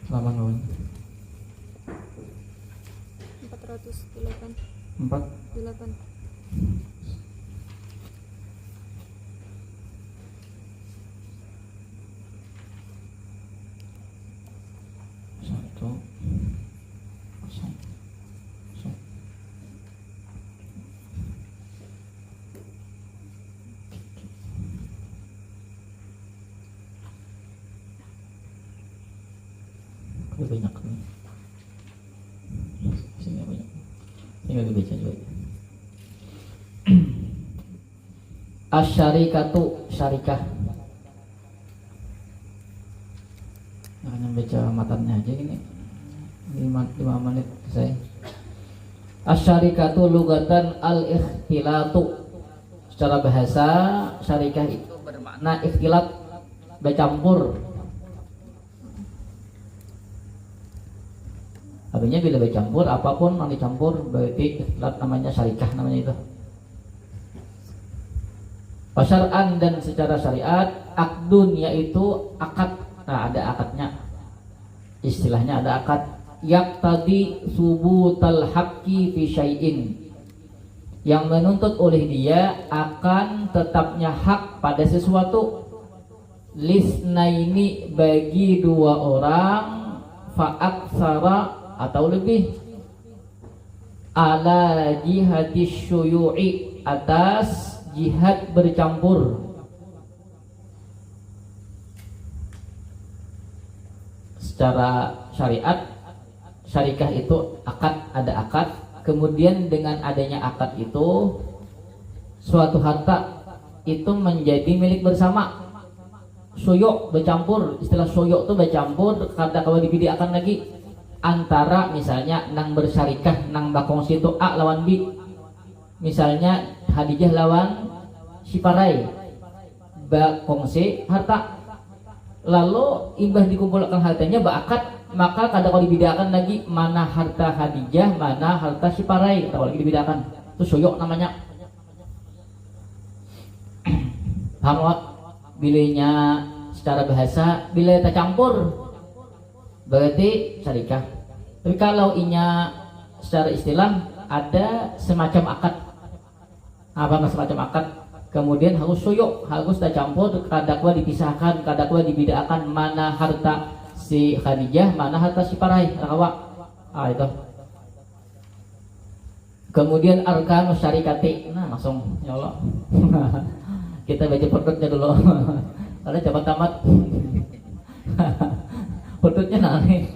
Halaman kawan. 408. 4. 8. Satu. Kosong. Kosong. Lebih banyak nih. Sini banyak. Ini lagi baca juga. Asyarikatu, syarikah. Jangan baca matanya aja ini. 5 menit saya. Asyarikatu lugatan al-ikhtilatu. Secara bahasa syarikah itu bermakna ikhtilat, bercampur. Artinya bila bercampur, apapun yang dicampur berarti ikhtilat, namanya syarikah, namanya itu. Pasyar'an, dan secara syariat, akdun yaitu akad. Nah, ada akadnya. Istilahnya ada akad. Yaqtadi subutal haqqi fi syai'in, yang menuntut oleh dia akan tetapnya hak pada sesuatu. Lisnaini, bagi 2 orang, fa'aksara, atau lebih. Ala jihadis syuyu'i, atas jihad bercampur. Secara syariat, syarikah itu akad, ada akad. Kemudian dengan adanya akad itu, suatu harta itu menjadi milik bersama. Syuyuk, bercampur. Istilah syuyuk itu bercampur, kata kalau dibidiakan lagi antara misalnya nang bersyarikah, nang bakongsi itu A lawan B. Misalnya Hadijah lawan Siparai, bakongsi harta. Lalu imbah dikumpulkan hartanya berakat, maka kada kalau dibedakan lagi mana harta Hadijah, mana harta Siparai, kada kalau dibedakan. Itu syuyuk namanya. Paham nggak? Bilanya secara bahasa, bila tercampur berarti syarikah. Tapi kalau inya secara istilah ada semacam akad. Apa semacam akad? Kemudian harus syuyuk, harus tercampur, kadakwa dipisahkan, kadakwa dibedakan mana harta si Khadijah, mana harta si Parai, rakawak. Itu. Kemudian arkanus syarikati. Nah, langsung ya Allah. Kita baca perutnya dulu. Karena cepat tamat. Perutnya nani.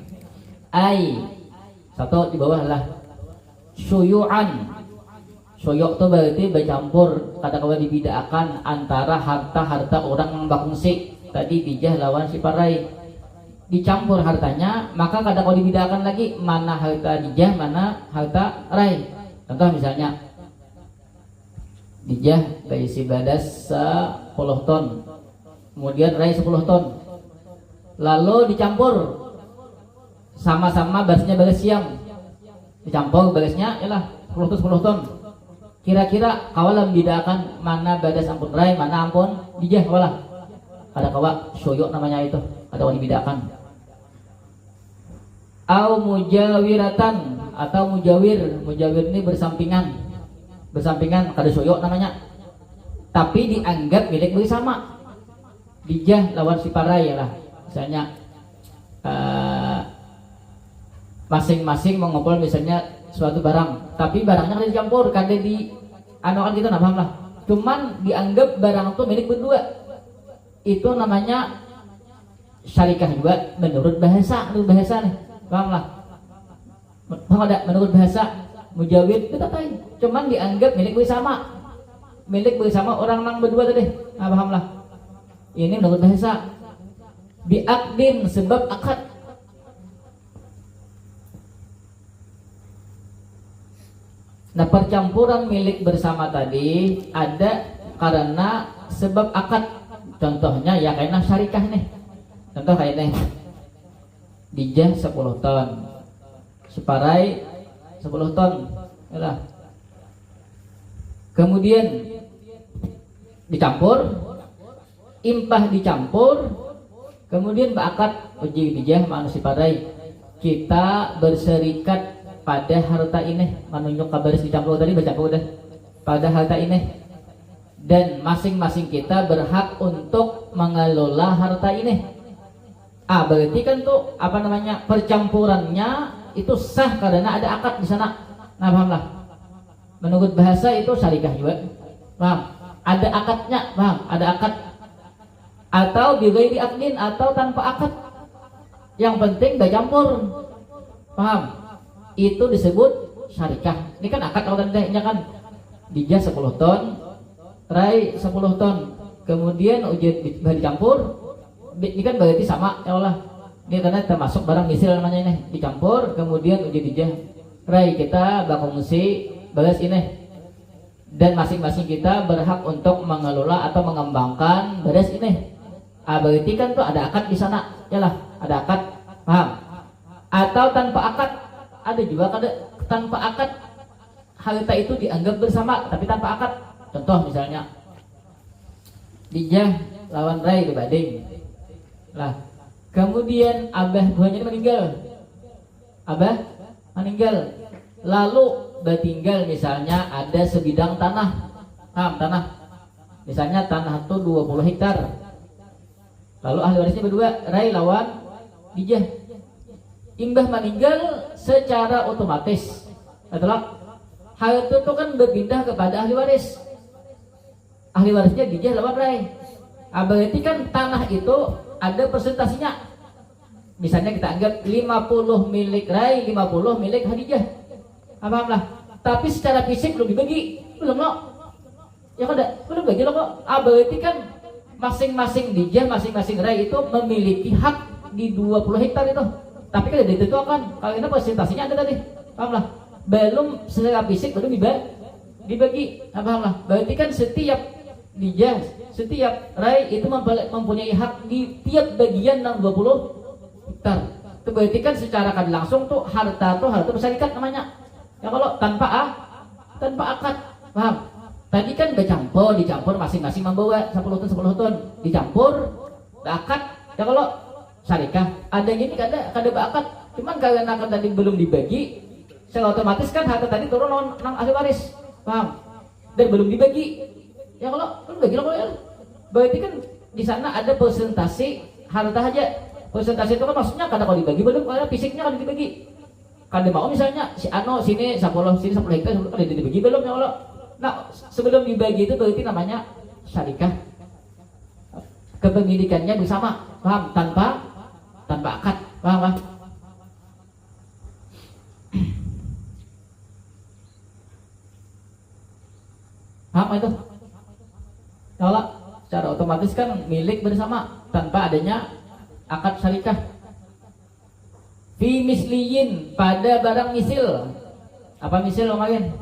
Ai. Satu di bawah lah. Syuyu'an. Syuyuk itu berarti bercampur, kadang-kadang dibedakan antara harta-harta orang yang bakungsi. Tadi Dijah lawan si Parai, dicampur hartanya, maka kadang-kadang dibedakan lagi mana harta Dijah, mana harta Rai. Contoh misalnya Dijah dari si Badas 10 ton, kemudian Rai 10 ton, lalu dicampur sama-sama basnya bagas siam, dicampur bagasnya ialah 10 ton. Kira-kira kawalam bedakan mana Badas ampun Rai, mana ampun Dijah kawalah. Ada kawa syuyuk namanya itu, ada yang dibedakan. Au mujawiratan, atau mujawir. Mujawir ini bersampingan. Bersampingan kada syuyuk namanya. Tapi dianggap milik bersama. Dijah lawan si Parai ya lah. Misalnya masing-masing mengumpul misalnya suatu barang, tapi barangnya kada dicampur, kada di anokan gitu, nah paham lah. Cuman dianggap barang itu milik berdua. Itu namanya syarikah juga menurut bahasa nih. Paham lah. Paham ada menurut bahasa mujawid itu tadi. Cuman dianggap milik bersama. Milik bersama orang nang berdua tadi. Nah, paham lah. Ini menurut bahasa. Biakdin, sebab akad. Nah, percampuran milik bersama tadi ada karena sebab akad. Contohnya ya kayaknya syarikah nih. Contoh kayak nih. Dijah 10 ton, Siparai 10 ton. Yalah. Kemudian dicampur, impah dicampur, Kemudian ba'akad uji dijah manusia padai. Kita berserikat pada harta ini, menunjuk kabaris dicampur tadi baca udah. Pada harta ini. Dan masing-masing kita berhak untuk mengelola harta ini. Berarti kan tuh apa namanya? Percampurannya itu sah karena ada akad di sana. Nah, pahamlah. Menurut bahasa itu syarikah juga. Paham? Ada akadnya, paham? Ada akad. Atau bighairi aqdin atau tanpa akad. Yang penting gak campur. Paham? Itu disebut syarikah. Ini kan akad kalau tadi kan dijah 10 ton, rai 10 ton. Kemudian uji dicampur. Ini kan berarti sama ya Allah. Ini karena termasuk barang misil namanya ini, dicampur kemudian uji dijah. Rai kita bakungsi balas ini. Dan masing-masing kita berhak untuk mengelola atau mengembangkan baris ini. Berarti kan tuh ada akad di sana, ya lah, ada akad, paham? Atau tanpa akad, ada juga tanpa akad harta itu dianggap bersama, tapi tanpa akad. Contoh misalnya, dijah lawan rai dibanding, lah, kemudian abah buahnya meninggal, lalu bertinggal misalnya ada sebidang tanah, paham tanah? Misalnya tanah itu 20 hektar. Lalu ahli warisnya berdua, rai lawan dijah. Imbah meninggal secara otomatis adalah hal itu kan berpindah kepada ahli waris. Ahli warisnya dijah lawan rai. Berarti kan tanah itu ada presentasinya. Misalnya kita anggap 50 milik rai, 50 milik Hadijah. Pahamlah. Tapi secara fisik belum dibagi, belum loh. Ya kan belum bagi loh kok. Berarti kan masing-masing dijah, masing-masing rai itu memiliki hak di 20 hektar itu. Tapi kan ditentukan karena presentasinya ada tadi. Pahamlah. Belum secara fisik belum dibagi. Pahamlah. Berarti kan setiap dijah, setiap rai itu mempunyai hak di tiap bagian 20 hektar. Itu berarti kan secara kan langsung tuh harta berserikat namanya. Ya kalau tanpa akad, paham? Tadi kan dicampur masing-masing membawa 10 ton dicampur, akad. Ya kalau syarikah ada gini kada akad. Cuman karena akad tadi belum dibagi, secara otomatis kan harta tadi turun nang ahli waris, paham? Dan belum dibagi. Ya kalau bagi lo ya. Berarti kan di sana ada presentasi harta aja. Presentasi itu kan maksudnya kada kalau dibagi belum, kalau fisiknya kada dibagi. Kada mau misalnya si Ano sini 10 hektar kada dibagi belum ya Allah. Nah, sebelum dibagi itu berarti namanya syarikah. Kepemilikannya bersama, paham? Tanpa akad, paham? Paham itu? Kalau secara otomatis kan milik bersama tanpa adanya akad syarikah. Fi misliyin pada barang misil. Apa misil kemarin?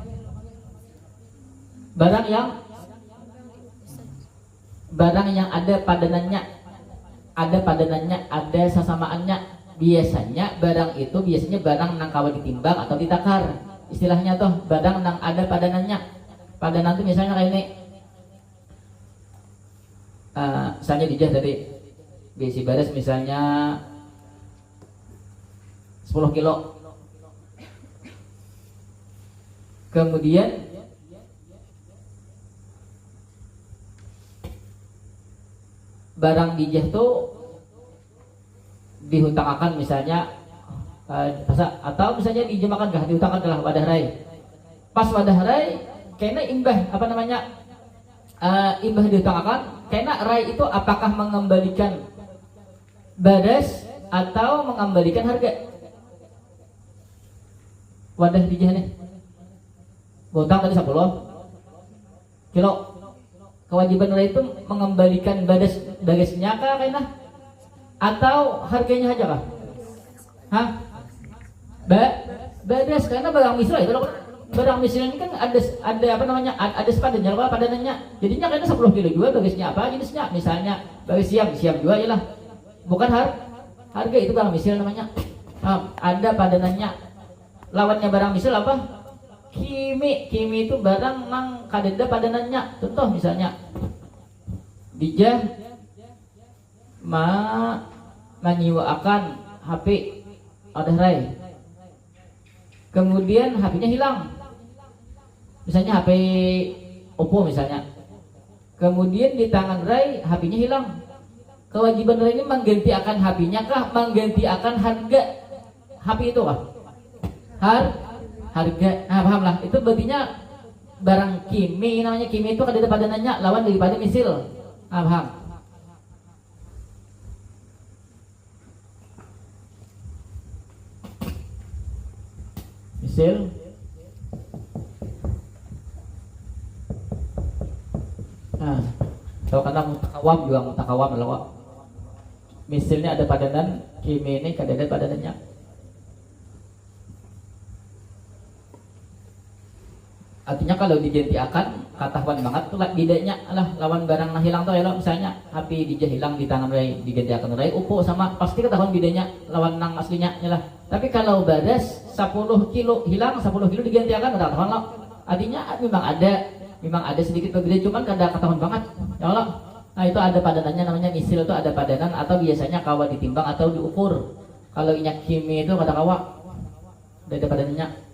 Barang yang ada padanannya, ada sesamaannya. Biasanya barang itu barang nang kawa ditimbang atau ditakar. Istilahnya tuh barang nang ada padanannya. Padanan itu misalnya kayak ini. Misalnya dijah tadi besi baris misalnya 10 kilo. Kemudian barang dijah tuh dihutangkan misalnya atau misalnya dijemakan gak dihutangkan adalah wadah rai. Pas wadah rai kena imbah imbah dihutangkan kena rai itu apakah mengembalikan badas atau mengembalikan harga wadah dijah nih. Hutang tadi 10 kilo. Kewajiban rai itu mengembalikan badasnya kah kena atau harganya aja kah? Hah? Badas karena barang misal itu loh. Barang misal ini kan ada apa namanya? Ada sepadannya apa padanannya. Jadinya kena 10 kilo juga bagasnya apa jenisnya? Misalnya bagas siam juga ya lah. Bukan harga itu barang misal namanya. Ada padanannya. Lawannya barang misal apa? Kimi itu barang nang kadeda padanannya. Contoh misalnya dijah menyewakan HP ada rai, kemudian HP-nya hilang, misalnya HP Oppo misalnya, kemudian di tangan rai HP-nya hilang, kewajiban rai ini mengganti akan HP-nya kah, mengganti akan harga HP itu kah? Harga, nah paham lah, itu berartinya barang kimi, namanya kimi itu ada padanannya lawan daripada misil, nah paham. Misil nah kalau kata mutakawam juga mutakawam adalah misilnya ada padanan, kimi ini kada ada padanannya. Artinya kalau digantiakan katahuan banget tuh bedanya lah lawan barang nah hilang tuh ya lo, misalnya HP dijah hilang di tangan rai digantiakan rai Oppo sama pasti ketahuan bedanya lawan nang aslinya lah. Tapi kalau badas 10 kilo hilang 10 kilo digantiakan ketahuan lo. Artinya memang ada sedikit berbeda, cuman kada ketahuan banget ya Allah. Nah itu ada padanannya, namanya misil itu ada padanan atau biasanya kawa ditimbang atau diukur. Kalau inyak kimi itu kada kawa, ada padanannya.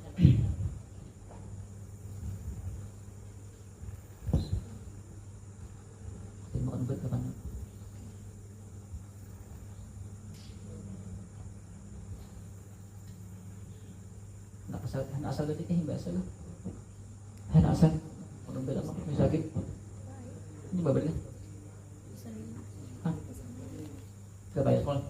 Anak asal tadi bahasa lu. Anak asal. Orang bela mah sakit. Ini babernya. Hah? Ke bayar sekolah.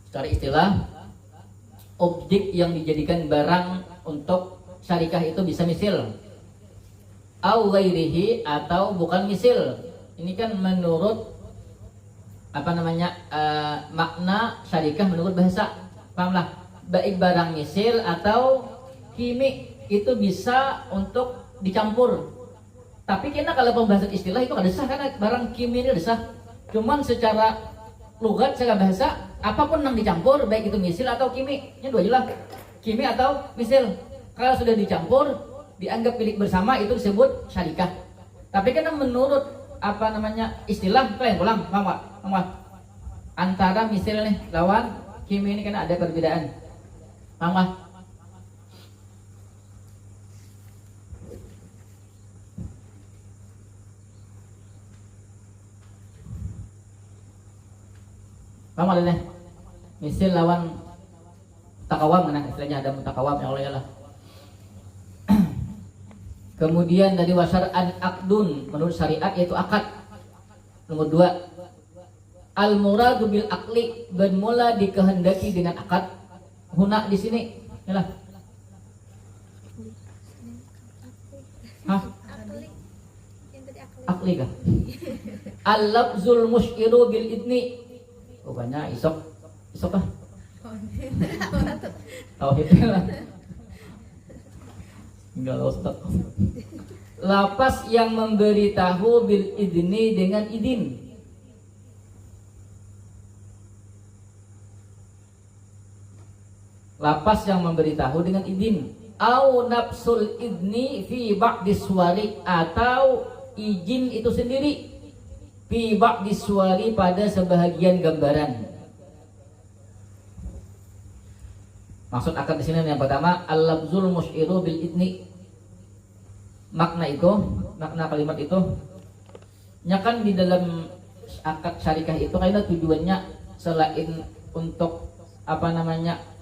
Secara istilah, objek yang dijadikan barang untuk syarikah itu bisa misil, au ghairihi atau bukan misil. Ini kan menurut makna syarikah menurut bahasa, pahamlah. Baik barang misil atau kimi itu bisa untuk dicampur. Tapi kena kalau pembahasan istilah itu ada sah, karena barang kimi ini ada sah. Cuman secara lugat, secara bahasa, apapun yang dicampur, baik itu misil atau kimi, ini dua jelas, kimi atau misil. Kalau sudah dicampur, dianggap milik bersama, itu disebut syarikah. Tapi kan menurut istilah kalian pulang, paham? Antara misil nih lawan kimi ini kan ada perbedaan, paham? Paham ada nih? Misil lawan mutakawam, nah istilahnya ada mutakawam ya Allah ya Allah. Kemudian dari wasyar'an akdun, menurut syariat yaitu akad. Nomor 2, al-muradu bil akli, bermula dikehendaki dengan akad. Huna di sini, yalah. Hah? Akli kah? Al-lafzul musyiru bil idni. Rupanya isok kah? Tauhid lah. Enggak Ustaz. Lapas yang memberitahu bil idni dengan izin. Lapas yang memberitahu dengan izin. Au nafsul idni fi ba'di suwari, atau izin itu sendiri fi ba'di suwari pada sebahagian gambaran. Maksud akad di sini yang pertama, al-lafzul musyiru bil idni. Makna kalimat itu kan di dalam akad syarikah itu karena tujuannya selain untuk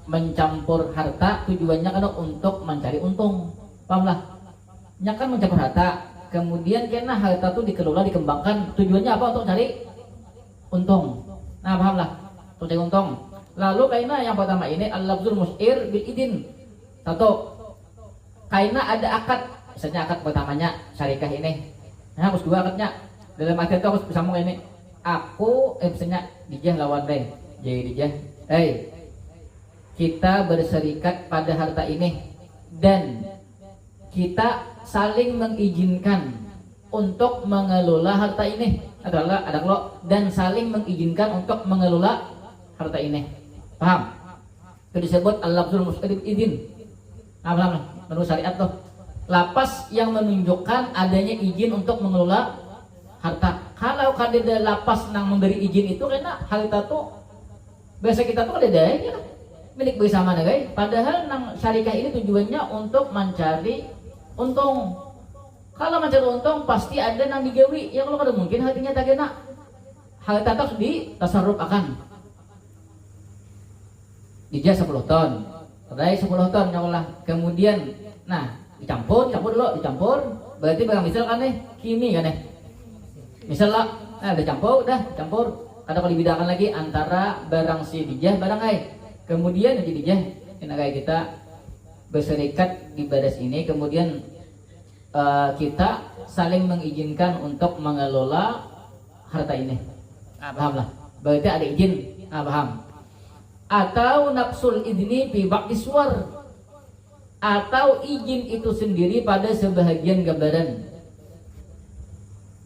mencampur harta, tujuannya kan untuk mencari untung. Pahamlah? Kan mencampur harta, kemudian karena harta itu dikelola, dikembangkan, tujuannya apa? Untuk cari untung. Nah, pahamlah? Untuk cari untung. Lalu kaina yang pertama ini al-lafzul musyir bil idin. Satu, kaina ada akad, misalnya akad pertamanya syarikah ini. Nah, harus dua akadnya. Dalam akad itu harus bersambung ini. Aku misalnya dijah lawan Ray. Jadi dijah, kita berserikat pada harta ini dan kita saling mengizinkan untuk mengelola harta ini. Ada lo dan saling mengizinkan untuk mengelola harta ini. Paham? Itu disebut al-lafzul musyiru bil idin. menurut syariat tuh lapas yang menunjukkan adanya izin untuk mengelola harta. Kalau kadeda lapas nang memberi izin itu karena harta tuh biasa kita tuh kadeda ya milik bersama guys. Padahal nang syarikat ini tujuannya untuk mencari untung. Kalau mencari untung pasti ada nang digawi. Ya kalau kada mungkin hatinya tak kena. Harta tuh ditasarruf akan. Ijazah 10 ton. Rai 10 ton ya Allah. Kemudian nah dicampur dulu. Berarti barang misal kan kimi kan Misalnya dicampur. Kada kalau dibedakan lagi antara barang si dijah barang kemudian jadi dijah kayak kita berserikat di badas ini, kemudian kita saling mengizinkan untuk mengelola harta ini. Paham lah. Berarti ada izin. Paham. Atau nafsul idni fi ba'di suwar, atau izin itu sendiri pada sebahagian gambaran.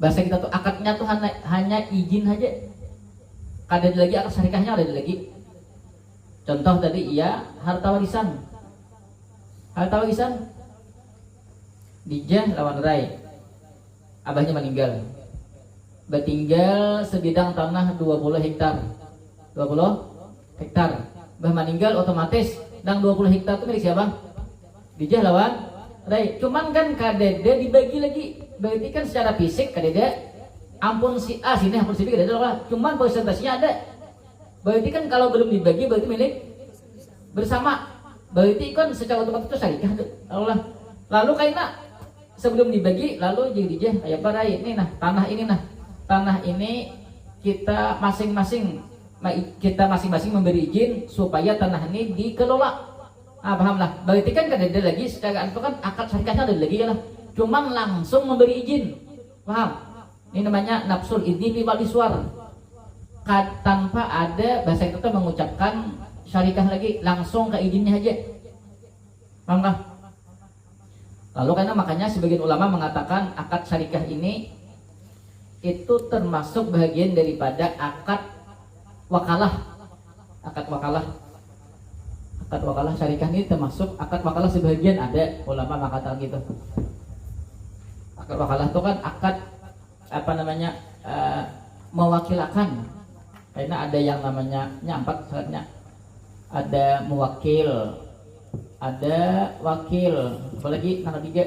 Bahasa kita tuh akadnya tuh hanya izin aja. Ada lagi akad syarikahnya ada lagi. Contoh tadi harta warisan. Dijah lawan rai. Abahnya meninggal. Bertinggal sebidang tanah 20 hektar. 20 hektar. Bah meninggal otomatis dan 20 hektar itu milik siapa? Dijah lawan rai. Cuman kan kadeda dibagi lagi. Berarti kan secara fisik kadeda ampun si A sini ampun si B kadeda lah. Cuman persentasenya ada. Berarti kan kalau belum dibagi berarti milik bersama. Berarti kan secara otomatis itu syarikah Allah. Lalu kayak sebelum dibagi lalu jadi dijah kayak barai ini tanah ini kita masing-masing memberi izin supaya tanah ini dikelola. Paham lah. Berarti kan ada lagi secara itu kan akad syarikahnya ada lagi ya lah. Cuman langsung memberi izin. Paham? Ini namanya nafsul idni fi ba'di suwar. Tanpa ada bahasa kita mengucapkan syarikah lagi, langsung ke izinnya aja. Paham kah? Lalu karena makanya sebagian ulama mengatakan akad syarikah ini itu termasuk bagian daripada akad wakalah. Akad wakalah syarikah ini termasuk akad wakalah sebagian ada ulama mengatakan gitu. Akad wakalah itu kan akad mewakilkan. Karena ada yang namanya nyampak syaratnya. Ada mewakil, ada wakil, apalagi nangka tiga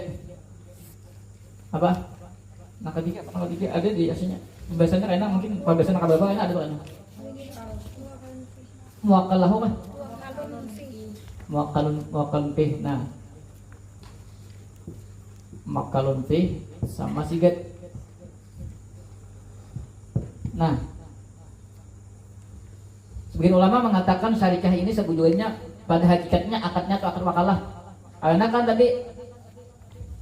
ada di aslinya. Bahasanya karena mungkin kalau bahasa nangka berapa ada tuh muwakkalahu mah muwakkalun fih. Nah muwakkalun fih sama sigat. Nah sebagian ulama mengatakan syarikah ini sebetulnya pada hakikatnya akadnya atau akad wakalah. Karena kan tadi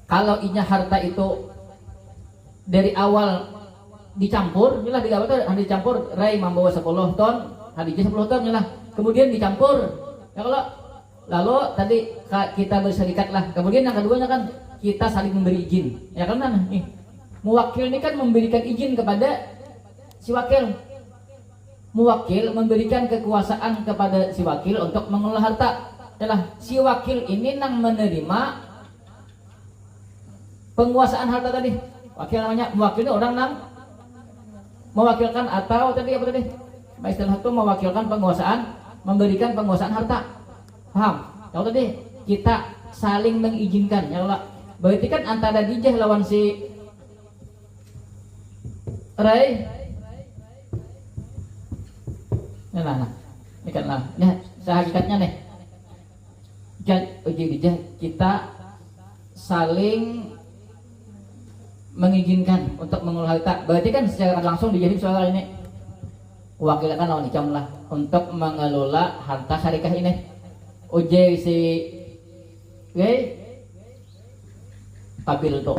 kalau inya harta itu dari awal dicampur, nyelah di awal itu dicampur rai membawa 10 ton, hadijah 10 ton nyelah. Kemudian dicampur. Ya kalau lalu tadi kita berserikat lah. Kemudian yang keduanya kan kita saling memberi izin. Ya kan nih. Muwakil ini kan memberikan izin kepada si wakil. Muwakil memberikan kekuasaan kepada si wakil untuk mengelola harta. Adalah si wakil ini nang menerima penguasaan harta tadi. Wakil namanya muwakil ini orang nang mewakilkan atau tadi apa tadi? Istilah itu mewakilkan penguasaan, memberikan penguasaan harta. Paham? Kalau tadi kita saling mengizinkan. Ya Allah. Berarti kan antara dijah lawan si rai. Nah, ini kan lah. Nah, sehakikatnya nih. Dijah kita saling mengizinkan untuk mengelola harta. Berarti kan secara langsung dijadi soal ini. Wakilkan lawan icam lah untuk mengelola harta syarikah ini. Uji si kabil to.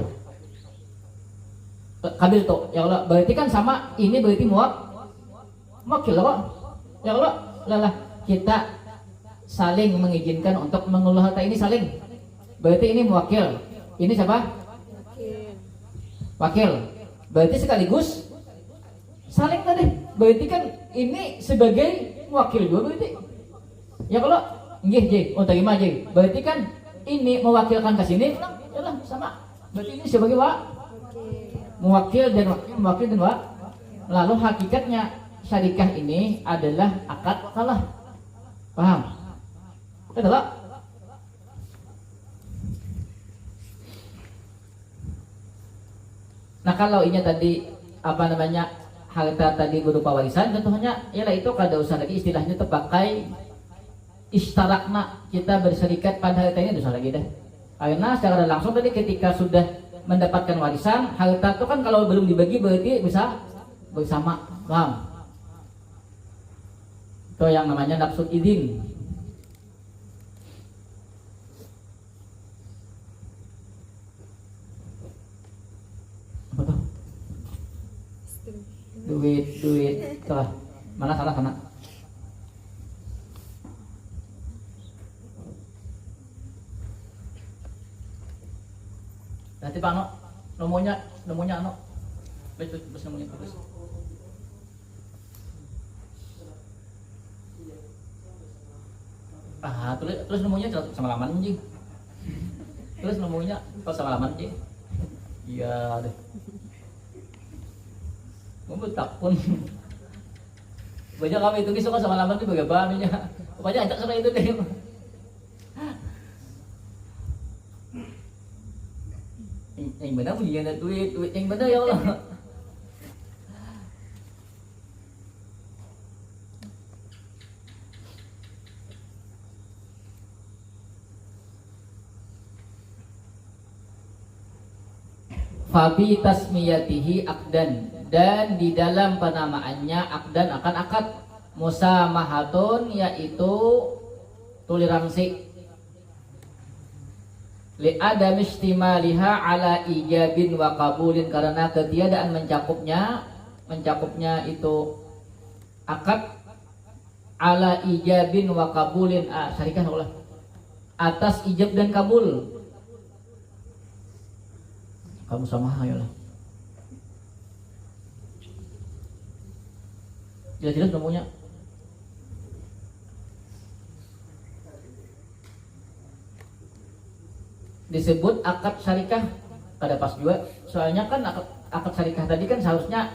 Ya Allah, berarti kan sama ini berarti muwakil kok. Ya Allah, lah kita saling mengizinkan untuk mengelola harta ini saling. Berarti ini muwakil. Ini siapa? Wakil. Berarti sekaligus saling tadi. Berarti kan ini sebagai wakil juga berarti. Ya kalau nggih untuk gimana aja. Berarti kan ini mewakilkan ke sini, yalah sama. Berarti ini sebagai Oke. mewakil dan lalu hakikatnya syarikah ini adalah akad wakalah. Paham? Oke, Pak? Nah, kalau ini tadi apa namanya harta tadi berupa warisan, contohnya ialah itu kada usah lagi istilahnya terpakai istarakna, kita berserikat pada harta ini usah lagi deh. Karena secara langsung tadi ketika sudah mendapatkan warisan, harta itu kan kalau belum dibagi berarti bisa bersama, paham? Itu yang namanya nafsul izin. Apa tuh? Duit salah. Mana salah sana? Nanti Pak No, nomornya No. Terus nomornya terus. Terus nomornya sama laman anjing. Terus nomornya kalau sama laman anjing. Iya deh. Mau takun. Banyak kami itu suka sama laman itu bagaimana nya. Pokoknya ajak sama itu deh. Yang benar punya duit yang benar ya Allah. Fabi tasmiyatihi akdan, dan di dalam penamaannya akdan akan akad musamahatun, yaitu toleransi li adam istimaliha ala ijabin wa qabulin, karena ketiadaan mencakupnya itu akad ala ijabin wa qabulin, syarikah Allah atas ijab dan kabul. Kamu sama ayolah. Jelas-jelas nomornya. Disebut akad syarikah pada pas juga. Soalnya kan akad syarikah tadi kan seharusnya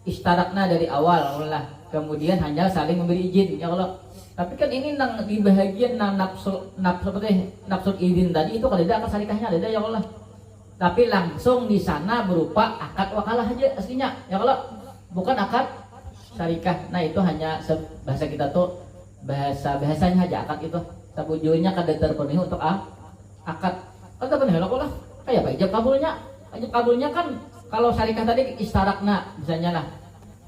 istarakna dari awal lah. Kemudian hanya saling memberi izin ya Allah. Tapi kan ini di bahagian nafsul izin tadi itu kalau ada akad syarikahnya ada ya Allah. Tapi langsung di sana berupa akad wakalah aja aslinya ya kalau bukan akad syarikah. Nah itu hanya bahasa kita tuh bahasanya aja akad itu sebujurnya kada terpenuhi untuk akad. Kada terpenuhi lah kayak apa ijab kabulnya kan kalau syarikah tadi istarakna misalnya lah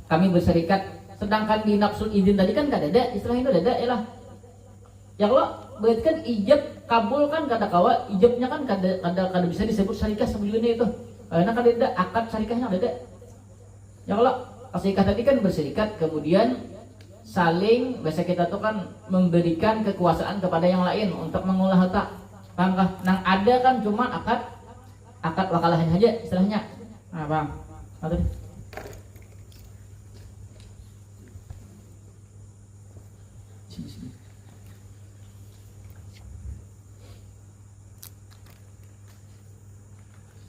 kami berserikat, sedangkan di nafsul izin tadi kan kada ada istilah itu ada ya lah ya kalau berarti kan ijab kabul kan kata kawa ijabnya kan kada bisa disebut syarikah sebelumnya itu karena kan ada akad syarikahnya ada ya kalau syarikah tadi kan berserikat kemudian saling biasa kita tuh kan memberikan kekuasaan kepada yang lain untuk mengolah harta paham kah? Nang ada kan cuma akad wakalahnya aja istilahnya paham? Atau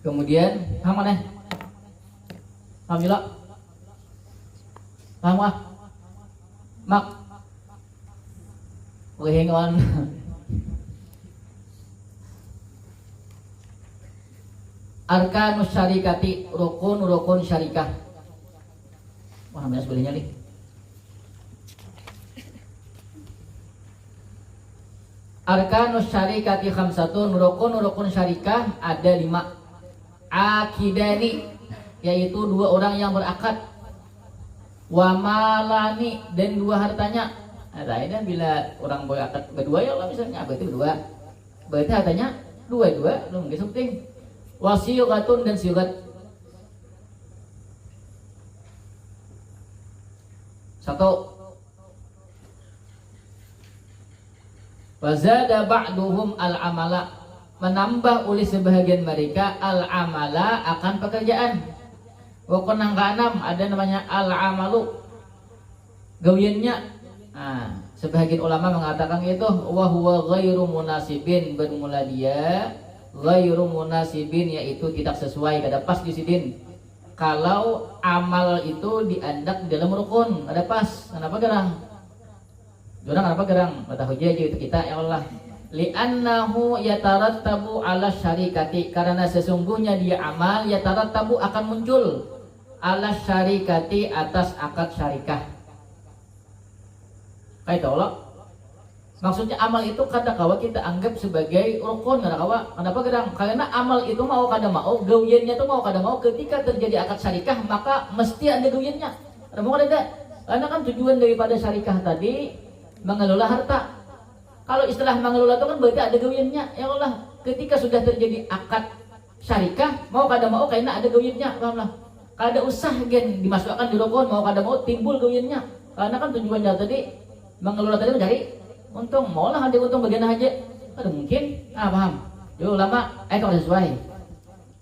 kemudian paham mana? Paham juga? Paham ah? Mak Wihingon Arkanus syarikati, rukun syarikah. Wah, namanya sebelahnya nih. Arkanus syarikati khamsatun, rukun syarikah ada 5. Akidani, yaitu 2 orang yang berakad. Wa malani, dan 2 hartanya. Nah, ini bila orang berakad berdua ya Allah misalnya apa itu berdua. Berarti hartanya 2 belum mungkin penting. Wasiyugatun dan siyugat. 1. Wazada ba'duhum al-amala, menambah oleh sebahagian mereka al-amala akan pekerjaan. Walaupun yang ke-6 ada namanya al-amalu, gawiannya. Nah, Sebagian ulama mengatakan itu wa huwa ghairu munasibin, bermula dia ghairu munasibin yaitu tidak sesuai, kada pas di sidin. Kalau amal itu diandak di dalam rukun, ada pas. Kenapa gerang? Jurang kenapa gerang? Kata hujah itu kita ya Allah. Li'annahu yatarattabu ala syarikati, karena sesungguhnya dia amal yatarattabu akan muncul ala syarikati atas akad syarikah. Kayak Allah. Maksudnya amal itu kada kawa kita anggap sebagai rukun, kada kawa. Kenapa gerang? Karena amal itu mau kada mau, gawiannya itu mau kada mau, ketika terjadi akad syarikah maka mesti ada gawiannya. Ada mau kada? Karena kan tujuan daripada syarikah tadi mengelola harta. Kalau istilah mengelola itu kan berarti ada gawiannya. Ya Allah, ketika sudah terjadi akad syarikah mau kada mau karena ada gawiannya, pahamlah. Kada usah gen dimasukkan di rukun, mau kada mau timbul gawiannya. Karena kan tujuannya tadi mengelola tadi mencari untung, maulah ada untung bagian aja. Ada mungkin, paham. Jadi ulama, itu harus sesuai.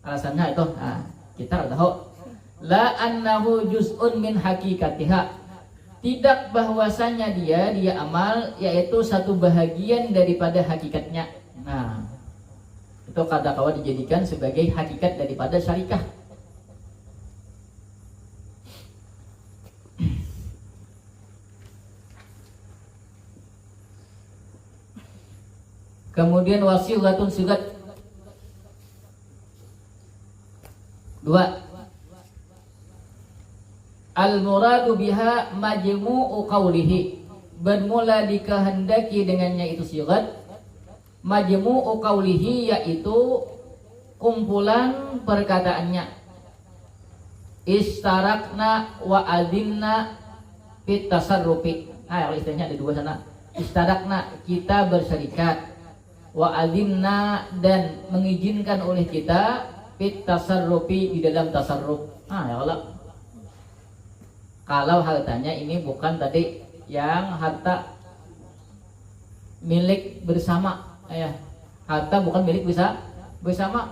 Alasannya itu, kita harus tahu. La annahu juz'un min hakikatiha. Tidak bahwasanya dia amal yaitu satu bahagian daripada hakikatnya. Nah, itu kata kawan dijadikan sebagai hakikat daripada syarikah. Kemudian wasighatun sigat 2. Al-muradu biha majmu'u qawlihi, bermula dikehendaki dengannya itu sigat majmu'u qawlihi, yaitu kumpulan perkataannya. Istarakna wa adinna fit tasarrufi. Kalau istilahnya ada dua sana. Istarakna, kita berserikat, wa adinna, dan mengizinkan oleh kita fit tasarrufi, di dalam tasarruf. Ya Allah. Kalau hartanya ini bukan tadi yang harta milik bersama, ya. Harta bukan milik bersama.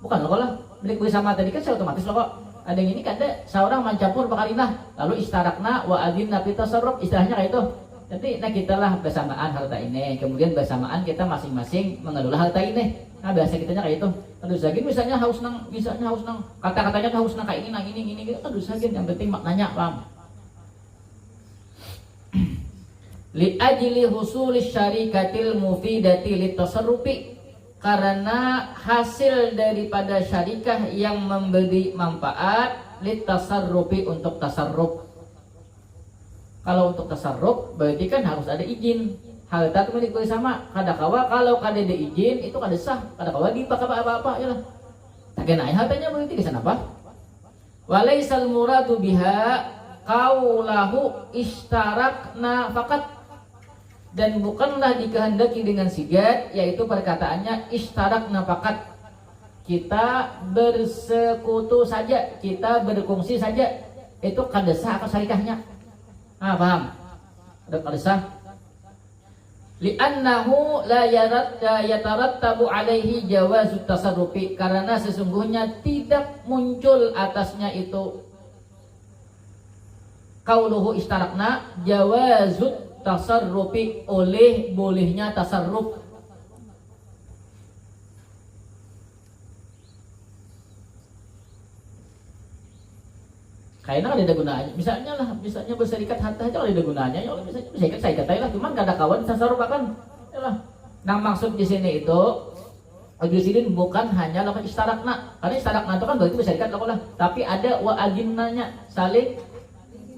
Bukan loh, kalau milik bersama tadi kan otomatis loh kok. Ada yang ini kan ada seorang mencampur bakarinah, lalu istarakna wa adinna fit tasarruf, istilahnya kayak itu. Jadi kita lah bersamaan harta ini, kemudian bersamaan kita masing-masing mengelola harta ini. Nah biasa kitanya kayak itu. Aduh sagin misalnya haus nang kata-katanya haus nang kayak ini. Aduh sagin, yang penting maknanya paham. Li ajli husuli syarikatil mufidati litasarrufi, karena hasil daripada syarikah yang memberi manfaat litasarrufi, untuk tasarruf. Kalau untuk tasarruf berarti kan harus ada izin. Harta itu milik bersama. Kadakawa kalau kada ada izin itu kada sah. Kadakawa dipakai apa-apa ya lah. Tak kena hartanya berarti di sana apa? Walaisal muradu biha qaulahu istarakna faqat, dan bukanlah dikehendaki dengan sigat yaitu perkataannya istarakna faqat, kita bersekutu saja, kita berkongsi saja. Itu kada sah akad syarikahnya. Paham? Ada kada sah. Li'annahu la yatarattabu alaihi jawazut tasarrufi, karena sesungguhnya tidak muncul atasnya itu qauluhu istarakna jawazut tasarrufi, oleh bolehnya tasarruf. Kayaknya ada gunanya. Misalnya berserikat harta aja ada gunanya. Ya misalnya berserikat saya katakan lah, cuman kada kawan tasarruf akan. Yalah. Nah maksud di sini itu Ajusidin bukan hanya lakukan istarakna. Karena istarakna itu kan berarti berserikat lah. Tapi ada wa ajinnanya, saling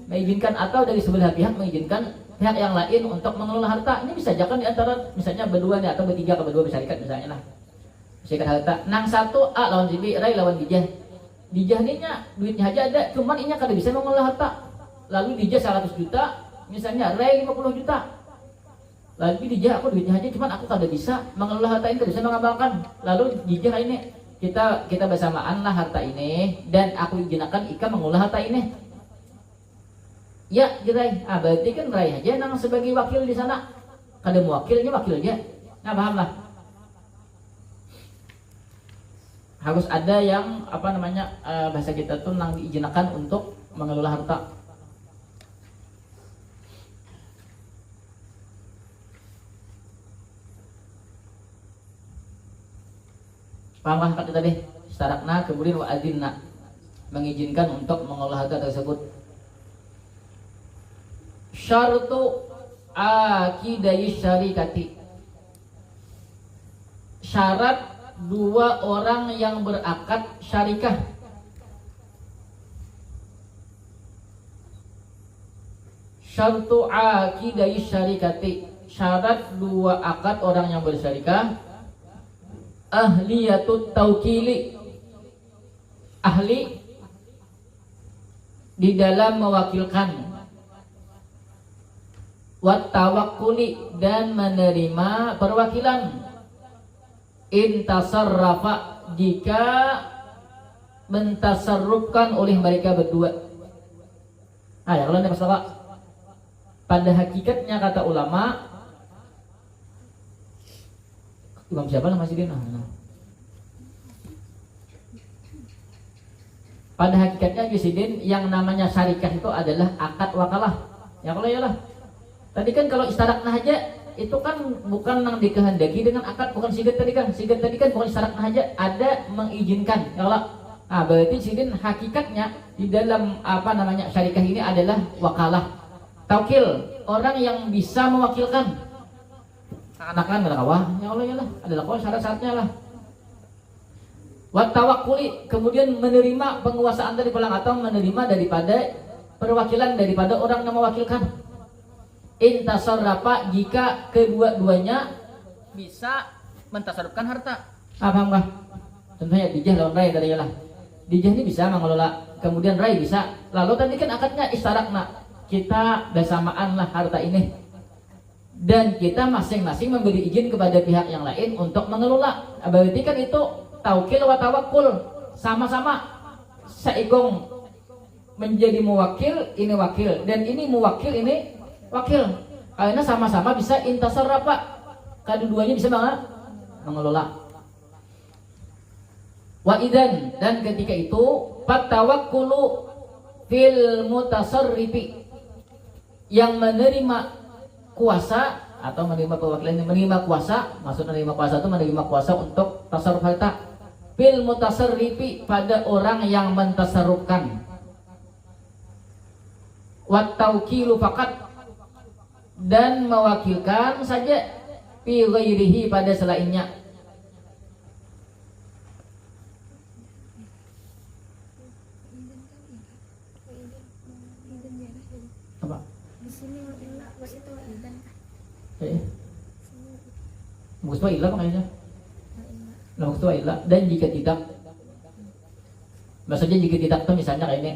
mengizinkan atau dari sebelah pihak mengizinkan pihak yang lain untuk mengelola harta. Ini bisa aja kan di antara misalnya berdua nih atau bertiga ke berdua berserikat misalnya lah. Berserikat harta. Nang satu A lawan B, Rai lawan Bijah. Dijah ininya duitnya aja ada, cuman inya kada bisa mengelola harta. Lalu dijah 100 juta, misalnya Ray 50 juta. Lalu dijah aku duitnya aja, cuman aku kada bisa mengelola harta ini, kada bisa mengamalkan. Lalu dijah ini kita bersamaan lah harta ini, dan aku izinkan Ika mengelola harta ini. Ya, Ray. Berarti kan Ray aja nang sebagai wakil di sana. Kada mewakilnya wakil aja. Nah, paham lah. Harus ada yang bahasa kita tuh nang diizinkan untuk mengelola harta. Paham kata tadi? Istarakna kemudian wa adinna, mengizinkan untuk mengolah harta tersebut. Syartu akidai syarikati, syarat dua orang yang berakad syarikah. Syartu akidai syarikati, syarat dua akad orang yang bersyarikah. Ahliyatut taukili, ahli di dalam mewakilkan. Wat tawakkuli, dan menerima perwakilan. Intasarrafa, jika mentasarrufkan oleh mereka berdua. Nah ya, kalau ini masalah pada hakikatnya kata ulama, Imam siapa nama Sidin? Pada hakikatnya Yusidin, yang namanya syarikah itu adalah akad wakalah. Ya kalau ya lah. Tadi kan kalau istarakna aja itu kan bukan yang dikehendaki dengan akad, bukan sigat tadi kan. Sigat tadi kan bukan istarakna aja, ada mengizinkan. Ya Allah. Nah, berarti Sidin hakikatnya di dalam apa namanya syarikah ini adalah wakalah. Taukil, orang yang bisa mewakilkan. Anak-anak adalah kawah, ya Allah ya lah, adalah kawah syarat-syaratnya lah. Wat tawakkuli, kemudian menerima penguasaan dari pelang atau menerima daripada perwakilan daripada orang yang mewakilkan. Intasarrafa, jika kedua-duanya bisa mentasarrufkan harta. Paham nggak? Contohnya dijah lawan rai tadi ya lah. Dijah ini bisa mengelola, kemudian rai bisa. Lalu tadi kan akadnya istarakna, kita bersamaan lah harta ini. Dan kita masing-masing memberi izin kepada pihak yang lain untuk mengelola. Berarti kan itu taukil wa tawakkul, sama-sama saigong menjadi muwakil, ini wakil, dan ini muwakil, ini wakil. Karena sama-sama bisa intasarrafa, kedua-duanya bisa mengelola. Wa idan, dan ketika itu fatawakkulu fil mutasarrifi, yang menerima kuasa atau menerima perwakilan, menerima kuasa, maksud menerima kuasa itu menerima kuasa untuk tasarruf harta. Fil mutasarrifi, pada orang yang mentasarrufkan. Wat taukilu faqat, dan mewakilkan saja. Fi ghairihi, pada selainnya. Apa? Di sini was itu idan. Bagus wa illa makanya. Bagus wa illa, dan jika tidak, maksudnya jika tidak tuh misalnya kayak ini,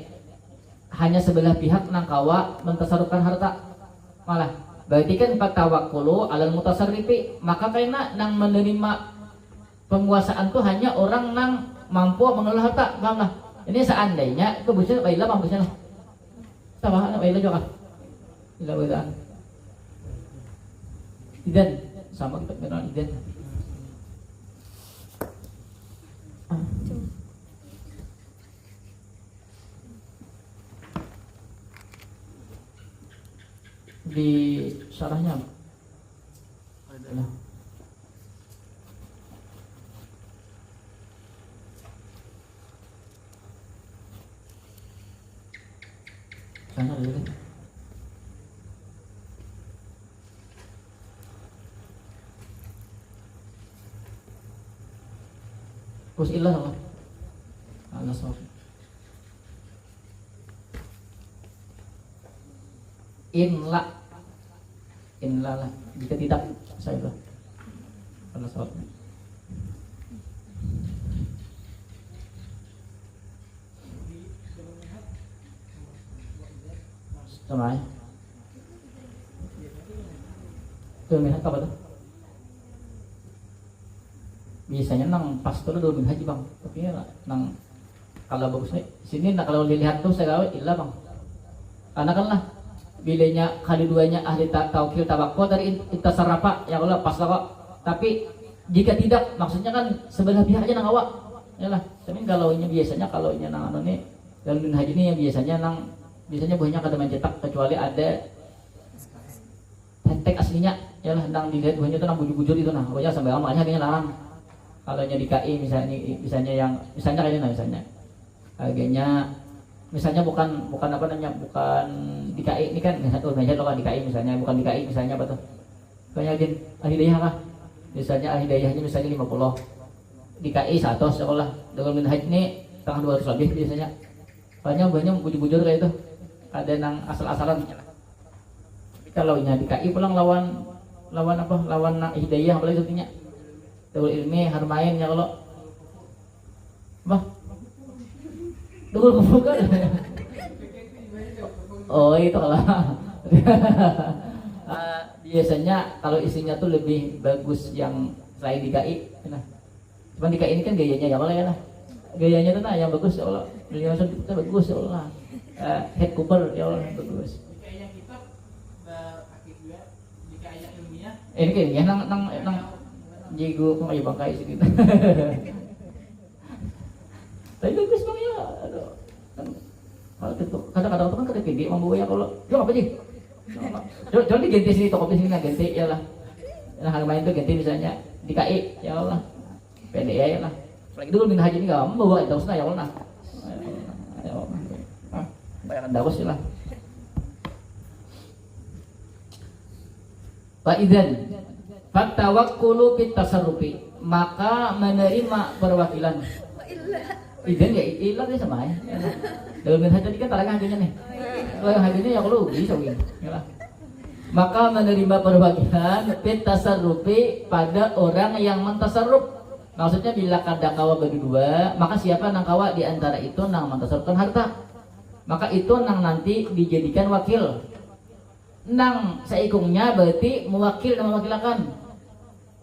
hanya sebelah pihak nangkawa mentasarrufkan harta, malah berarti kan fatawakkulu alal mutasarrifi, maka kayaknya nang menerima penguasaan tuh hanya orang nang mampu mengelola harta, paham lah. Ini seandainya itu bagusnya wa illa, bagusnya lah. Sama wa illa juga. Illa bedaan. Idan, sama kita kenal idan. Di syarahnya adalah sana dulu deh. Terus ilah Allah. Allah SWT. Inla lah. Jika tidak, saya lah. Allah SWT. Sama ya. Itu minat apa tuh? Biasanya nang pastor dulu min haji bang, tapi ya nang kalau bagusnya sini nah kalau dilihat tuh saya tahu ilah bang, karena kan lah bilanya kali duanya ahli taukil tawakkul dari intasarrafa ya Allah pas kok, tapi jika tidak maksudnya kan sebelah pihak aja nang awak ya lah. Tapi kalau ini biasanya kalau ini nang anu nih dalam min haji ini yang biasanya buahnya kada mencetak kecuali ada tek aslinya ya lah, nang dilihat buahnya itu nang bujur-bujur itu nah, pokoknya sampai makanya dia larang. Kalau nya di KI misalnya yang misalnya kayak ini, misalnya harganya misalnya bukan apa namanya, bukan di KI ini kan satu meja loh kan di KI misalnya, bukan di KI misalnya apa tuh, kayak gini Al-Hidayah kah, misalnya Al-Hidayahnya misalnya 50, di KI 100 sekolah Darul Minhaj ini setengah 200 lebih biasanya. Banyak bujur-bujur kayak itu, ada yang asal-asalan. Kalau nya di KI pulang lawan apa, lawan Hidayah apalagi sepertinya Darul Ilmi Harmain ya kalau bah Darul Bukan. Oh itu kalau biasanya kalau isinya tuh lebih bagus yang selain di KI. Nah, cuman di KI ini kan gayanya ya kalau ya lah, gayanya tuh nah yang bagus ya Allah, beliau itu bagus ya Allah, head cover ya Allah bagus. Ini kayaknya nang jago kok kayak bangkai sih gitu. Tapi bagus bang ya, aduh. Kalau itu kadang-kadang tuh kan kada pede mau bawa ya kalau, yo apa sih? Jangan diganti sini toko di sini nggak ganti ya lah. Nah harga main tuh ganti misalnya di KI ya Allah, pede ya lah. Lagi dulu Minhaj ini nggak mau bawa itu ya Allah. Ya Allah, bayar daus lah. Wa idzan fatawakkulu fit tasarrufi, maka menerima perwakilan. Idzan ya ilah dia sama ya. Dalam Minhaj tadi kan tarang harganya nih. Kalau harganya ya kalau bisa win. Maka menerima perwakilan fit tasarrufi pada orang yang mentasarruf. Maksudnya bila kada kawa bagi dua, maka siapa nang kawa di antara itu nang mentasarrufkan harta, maka itu nang nanti dijadikan wakil. Nang seikungnya berarti mewakil dan mewakilakan.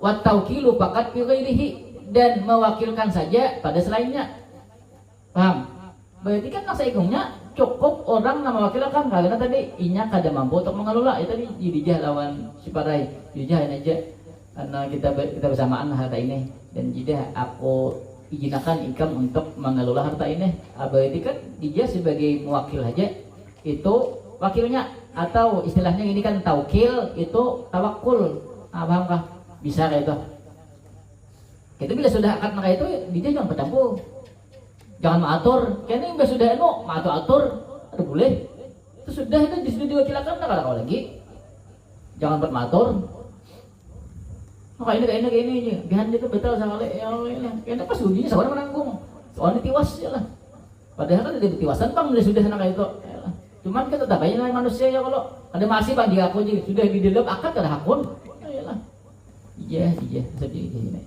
Wat taukilu faqat fi ghairihi, dan mewakilkan saja pada selainnya. Paham? Berarti kan nang seikungnya cukup orang yang mewakilakan, karena tadi inya kada mampu untuk mengelola. Itu tadi dijah lawan siparai. Dijah aja karena kita bersamaan harta ini, dan jida aku izinakan ikam untuk mengelola harta ini. Berarti kan dijah sebagai mewakil aja, itu wakilnya. Atau istilahnya ini kan taukil, itu tawakul. Paham kah? Bisa kayak itu. Itu bila sudah akad maka itu dia jangan bercampur, jangan mengatur. Kayaknya bila sudah mengatur, ada boleh. Itu sudah diwakilakan, tak ada kau lagi. Jangan buat mengatur. Maka ini kayak ini aja. Bihan itu betul sama ya Allah. Kayaknya pas ujinya seorang menanggung. Soalnya tiwas ya lah. Padahal kan ada tiwasan bang, bila sudah anak itu. Cuman kan tetap aja manusia ya, kalau ada masih bang dia aku aja sudah di dalam akad kada hakun. Ayolah. Iya seperti ini.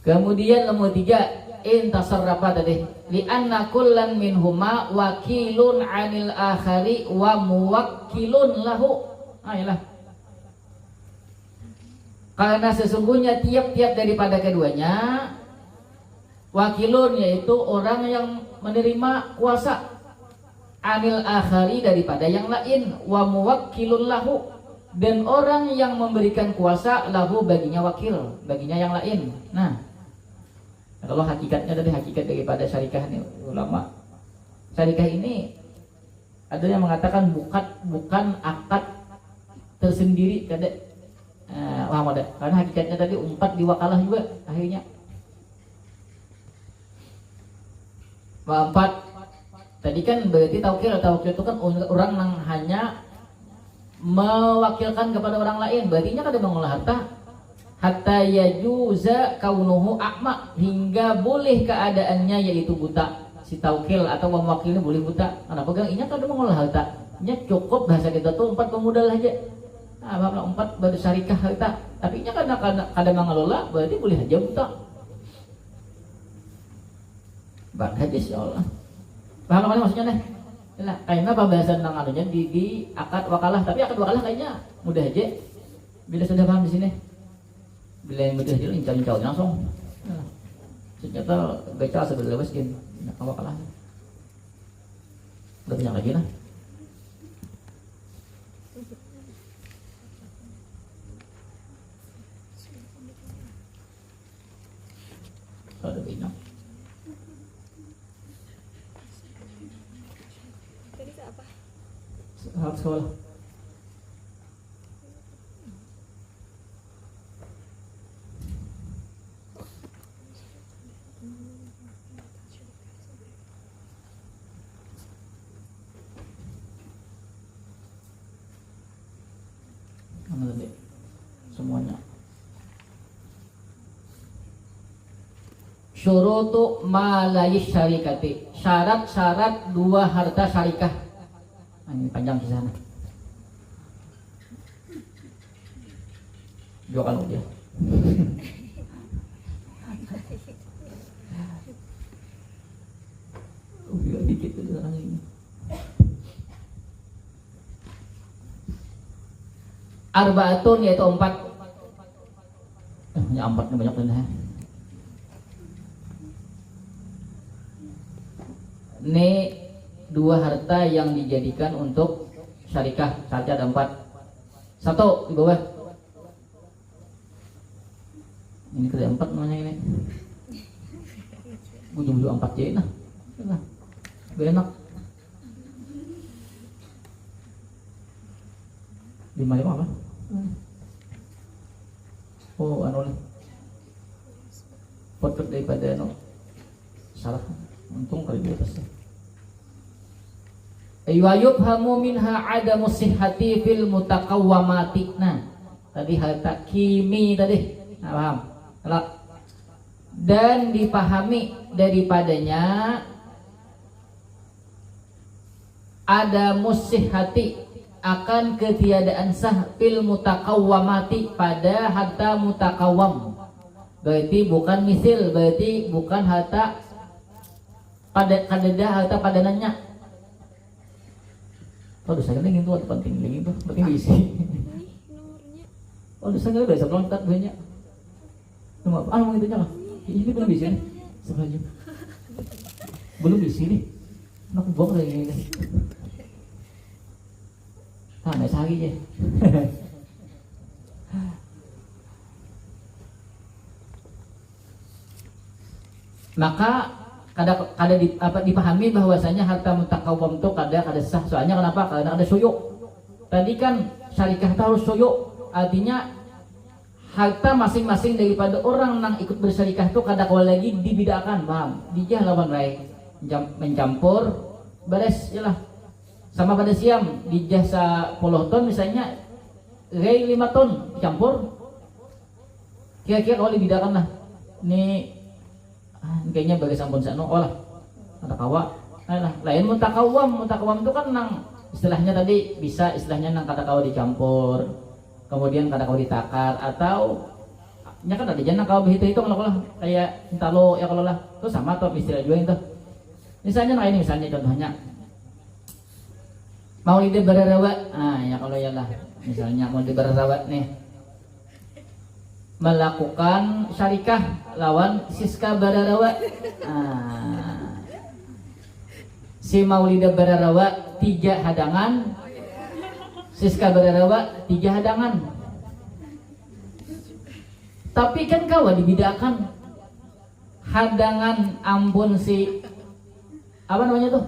Kemudian nomor 3, intasarrafa tadi. Li anna kullan minhuma wakilun 'anil akhari wa muwakkilun lahu. Ayolah. Karena sesungguhnya tiap-tiap daripada keduanya wakilun, yaitu orang yang menerima kuasa, anil akhari daripada yang lain, wa muwakkilun lahu, dan orang yang memberikan kuasa lahu baginya wakil, baginya yang lain. Nah, kalau hakikatnya dari hakikat daripada syarikah ini ulama, syarikah ini ada yang mengatakan bukan akad tersendiri kada. Paham ada? Karena hakikatnya tadi umpat diwakalah juga akhirnya. Empat tadi kan berarti taukil itu kan orang yang hanya mewakilkan kepada orang lain, berarti nya kada mengolah harta. Hatta yajuza kaunuhu a'ma, hingga boleh keadaannya yaitu buta. Si taukil atau mewakilnya boleh buta. Karena pegang inya kada mengolah harta. Nya cukup bahasa kita tuh 4 pemodal aja. Nah, 4 baru syarikah harta. Tapi nya kada mengelola, berarti boleh aja buta. Bang hadis ya Allah. Paham apa maksudnya nih? Nah, kayaknya pembahasan tentang anunya di akad wakalah, tapi akad wakalah kayaknya mudah aja. Bila sudah paham di sini, bila yang mudah aja lincah langsung. Nah, ternyata baca sebelum lewat gini, akad wakalah. Udah banyak lagi lah. Ada banyak. Hal sekolah. semuanya. Syurutu malayis syarikati, syarat-syarat dua harta syarikah. Nah, ini panjang di sana. Dua kalau dia. Udah dikit itu sekarang ini. Arbaatun yaitu 4. Ya 4 banyak benar. Ini dua harta yang dijadikan untuk syarikah. Saja ada 4. 1 di bawah. Ini kerja 4 namanya ini. Ujung-ujung 4 J nah. Enak. 5 apa? Oh, anu nih. Potret daripada anu. Salah. Untung kali di atas. Ayub hamu minha adamu sihhati fil mutakawwamati. Nah, tadi harta kimi tadi. Nah, paham? Kalau dan dipahami daripadanya ada musihhati akan ketiadaan sah fil mutakawwamati pada harta mutakawwam. Berarti bukan misil, berarti bukan harta pada kadeda harta padanannya. Oh, dosa kan gitu atau penting lagi tuh, penting diisi. Oh, dosa kan udah sebelum tak banyak. Cuma apa? Mau itunya lah. Ini belum bisa nih. Sebelumnya belum bisa nih. Nak buang lagi ini. Ah, naik sehari aja. Maka dipahami bahwasanya harta mutakawwam itu kada sah. Soalnya kenapa? Karena ada syuyuk. Tadi kan syarikah itu harus syuyuk. Artinya harta masing-masing daripada orang yang ikut bersyarikah itu kada kawal lagi dibidakan, paham? Dijah lawan rai mencampur beres jelah. Sama pada siam dijah 10 ton misalnya rai 5 ton dicampur. Kira-kira kalau dibidakan lah. Ini kayaknya bagi sampun sakno olah ada kawa lah lain mutakawam itu kan nang istilahnya tadi bisa istilahnya nang kata kawa dicampur kemudian kata kawa ditakar atau nya kan ada jana kawa begitu itu kalau kayak intalo ya kalau lah itu sama tuh istilah juga itu misalnya nah ini misalnya contohnya mau ide berarawat ya kalau ya lah misalnya mau ide berarawat nih melakukan syarikah lawan Siska Bararawa. Si Maulida Bararawa 3 hadangan, Siska Bararawa 3 hadangan. Tapi kan kawan dibidakan hadangan ampun si apa namanya tuh?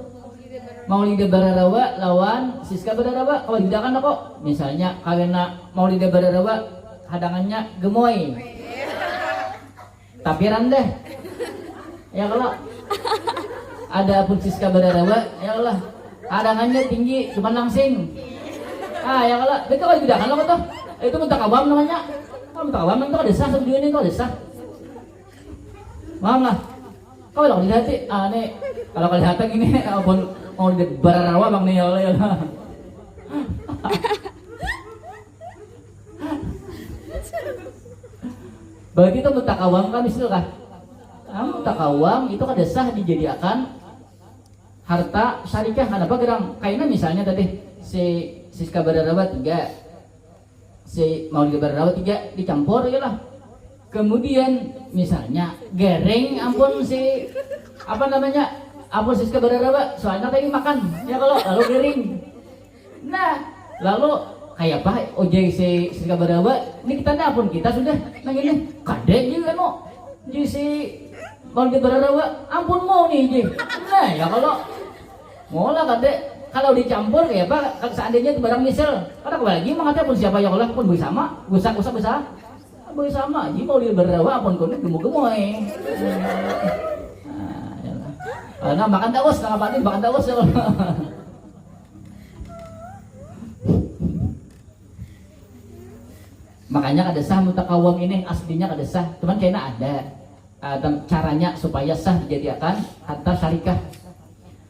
Maulida Bararawa lawan Siska Bararawa. Kalau dibidakan kok. Misalnya karena Maulida Bararawa hadangannya gemoy tapi rendah ya kalau ada pun Siska Bararawa ya Allah hadangannya tinggi cuma langsing ya kalau itu kalau tidak kalau tuh itu mutakawam namanya mutakawam itu ada sah sebelum ini kok ada sah paham lah kau kalau dilihat nih kalau kalian gini pun mau di Bararawa bang nih ya Allah berarti itu mutakawam kan istilah mutakawam itu kada sah dijadikan harta syarikah. Kenapa gerang? Kayaknya misalnya tadi si Siska Bararawa 3 si Maulida Bararawa 3 dicampur ya lah. Kemudian misalnya gereng ampun si apa namanya ampun Siska Bararawa soalnya tadi makan ya kalau lalu gereng. Nah lalu kayak apa ojek si Siska Bararawa ini kita pun kita sudah nang ini kadek juga no jadi si Maulida Bararawa ampun mau nih jadi nah ya kalau mau lah kadek kalau dicampur kayak apa seandainya itu barang misal karena lagi mengatakan pun siapa ya Allah pun bersama besar bersama jadi Maulida Bararawa pun kuning gemuk-gemoy nah makan tawas nggak apa-apa makan tawas ya Makanya kada sah mutakawam ini aslinya kada sah, cuman kayaknya ada caranya supaya sah dijadikan harta syarikah.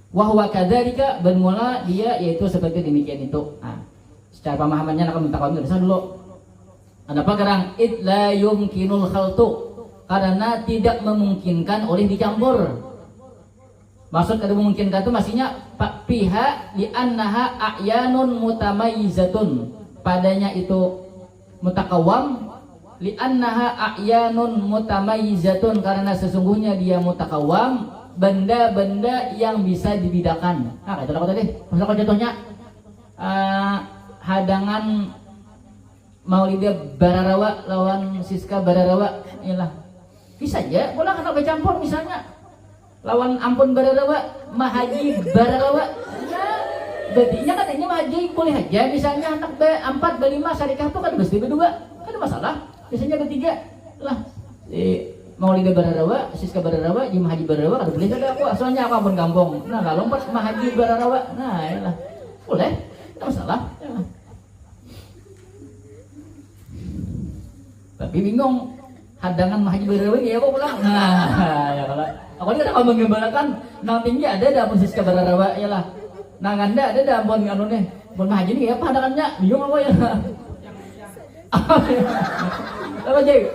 Wahwa kadzalika, bermula dia yaitu seperti demikian itu. Nah, secara pemahamannya akan mutakawam kada sah dulu. Kenapa gerang it la yumkinul khaltu, karena tidak memungkinkan oleh dicampur. Maksud kada memungkinkan itu maksudnya pihak li annaha a'yanun mutamayyizatun, padanya itu mutakawam li annaha a'yanun mutamayyizatun, karena sesungguhnya dia mutakawam benda-benda yang bisa dibedakan. Nah, itu apa tadi? Masalah contohnya hadangan Maulidah Bararawa lawan Siska Bararawa, iyalah. Bisa aja, boleh anak bercampur misalnya. Lawan Ampun Bararawa, Mahaji Bararawa. Ya, berartinya katanya Mahaji boleh aja misalnya anak B4, B5 syarikah itu kan mesti berdua. Kan ada masalah. Biasanya bertiga. Lah, Maulidah Bararawa, Siska Bararawa, Jim Haji Bararawa, kada boleh kada aku, soalnya aku Ampun kampung. Nah, kalau lompat Mahaji Bararawa. Nah, iyalah. Boleh. Tidak masalah. Yalah. Tapi bingung, hadangan Mahaji Bararawa ya apa pulang? Nah, ya kalau aku ini ada menggambarkan nang tinggi ada Ampun Siska Bararawa ya lah. Nang ganda ada Ampun anu nih. Ampun Mahaji ini apa hadangannya? Bingung apa ya? Apa Jay?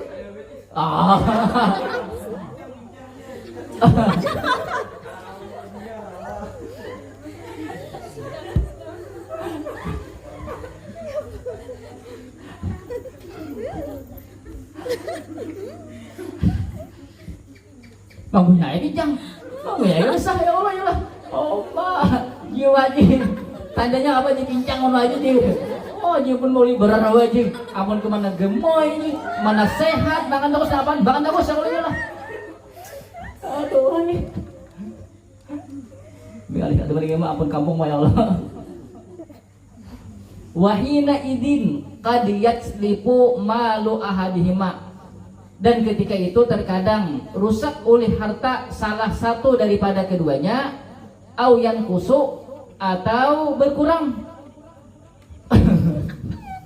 Bangunnya ini jang, bangunnya ini sah ya Allah ya Allah. Oh pak, jiwa ji, tandanya apa ji pincang ngono aja ji. Oh ji pun mau Bararawa ji, amun kemana gemoy ji, mana sehat, bahkan terus apaan, bahkan terus ya Allah ya Allah. Aduh ini, biar ada beri mah ampun kampung mah ya Allah. Wahina idin kadiyat selipu malu ahadihima. Dan ketika itu terkadang rusak oleh harta salah satu daripada keduanya, au yang kusuk atau berkurang.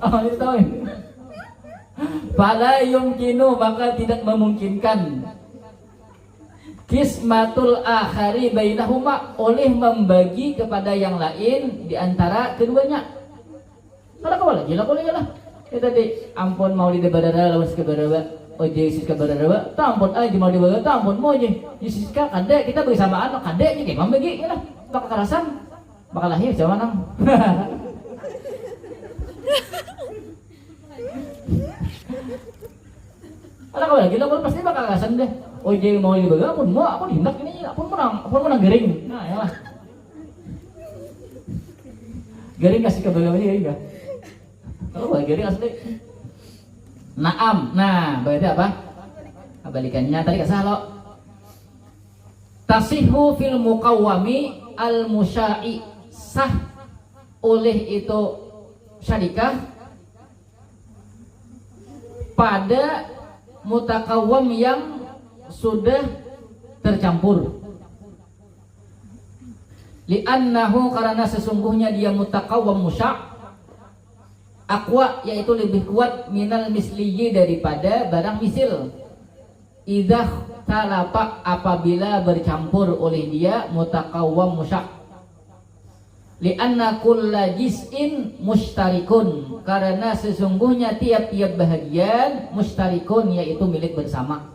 Oh, itu tahu ini. Fala yumkinu, maka tidak memungkinkan kismatul akhari bainahuma, oleh membagi kepada yang lain di antara keduanya. Kalau kau lagi lah, boleh lah. Ya tadi Ampun Maulidah Bararawa lawan Siska Bararawa. Oh jadi Siska Bararawa, tampun aja mau dibawa tampun mau aja. Siska kadek kita bagi sama anak kadek aja kayak bagi ya lah. Bakal kerasan, bakal lahir siapa nang. Ada kau lagi lah, pasti bakal kerasan deh. Oh jadi mau dibawa pun mau aku dihindak ini, pun menang gering. Nah ya lah. Gering kasih ke Bararawa ini enggak? Kalau gering asli. Naam, nah berarti apa? Kebalikannya tadi kasah lo. Tasihu fil muqawwami al musya'i, sah oleh itu syarikah pada mutakawwam yang sudah tercampur. Li'annahu, karena sesungguhnya dia mutakawwam musya' aqwa, yaitu lebih kuat minal misliyi, daripada barang misil. Idah talapak, apabila bercampur oleh dia mutakawwam musyak. Lianna kulla jiz'in mustarikun, karena sesungguhnya tiap-tiap bahagian mustarikun, yaitu milik bersama.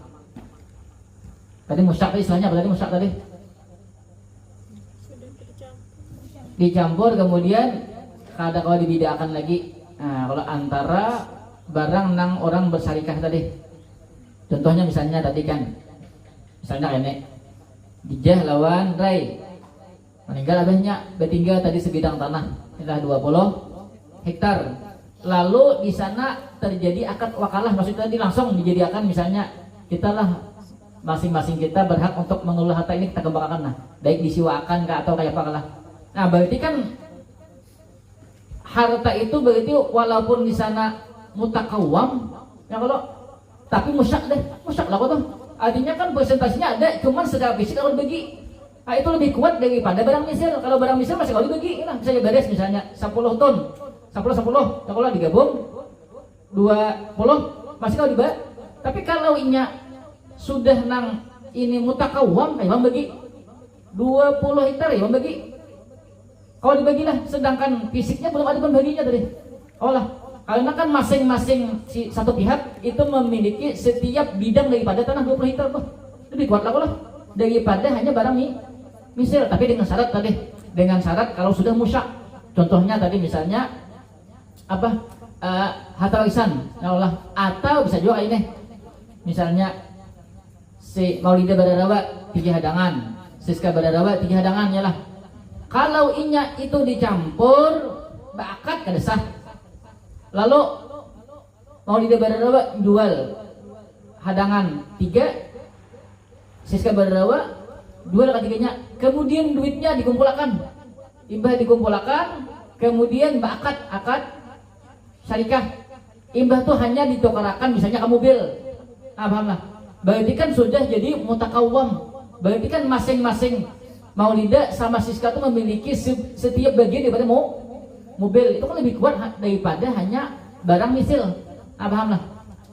Tadi musyak istilahnya apa tadi? Musyak tadi dicampur, kemudian kada kalau dibedakan lagi. Nah, kalau antara barang nang orang bersyarikah tadi, contohnya misalnya tadi kan, misalnya ini Dijah lawan Rai, meninggal abahnya, bertinggal tadi sebidang tanah, adalah 20 hektar. Lalu di sana terjadi akad wakalah, maksudnya tadi langsung dijadikan misalnya kita lah masing-masing kita berhak untuk mengelola harta ini, kita kembangkan, nah baik disiwakan atau kayak apa lah. Nah berarti kan harta itu berarti walaupun di sana mutakawam, ya kalau tapi musyak deh, musyak lah kok tuh. Artinya kan persentasenya ada, cuman secara fisik kalau dibagi, nah, itu lebih kuat daripada barang misil. Kalau barang misil masih kalau dibagi, nah, bisa beres misalnya 10 ton, 10, kalau digabung 20 masih kau dibayar. Tapi kalau inya sudah nang ini mutakawam, bang bagi 20 hektar ya bang bagi. Kalau dibagilah, sedangkan fisiknya belum ada pembaginya tadi. Oh lah, karena kan masing-masing si satu pihak itu memiliki setiap bidang daripada tanah 20 hektar tuh. Lebih kuat lah daripada hanya barang misil. Tapi dengan syarat tadi, dengan syarat kalau sudah musyak. Contohnya tadi misalnya apa? Harta warisan, ya Allah. Atau bisa juga ini, misalnya si Maulida Badarawa 3 hadangan, Siska Badarawa 3 hadangan ya lah. Kalau inya itu dicampur bakat kada sah. Lalu Maulida Badarawa jual hadangan 3, Siska Badarawa jual ketiganya. Kemudian duitnya dikumpulkan, imbah dikumpulkan, kemudian akad syarikah. Imbah tuh hanya ditukarakan misalnya ke mobil. Paham lah. Berarti kan sudah jadi mutakawam. Berarti kan masing-masing Maulida sama Siska itu memiliki setiap bagian daripada mobil. Itu kan lebih kuat daripada hanya barang misil. Paham lah.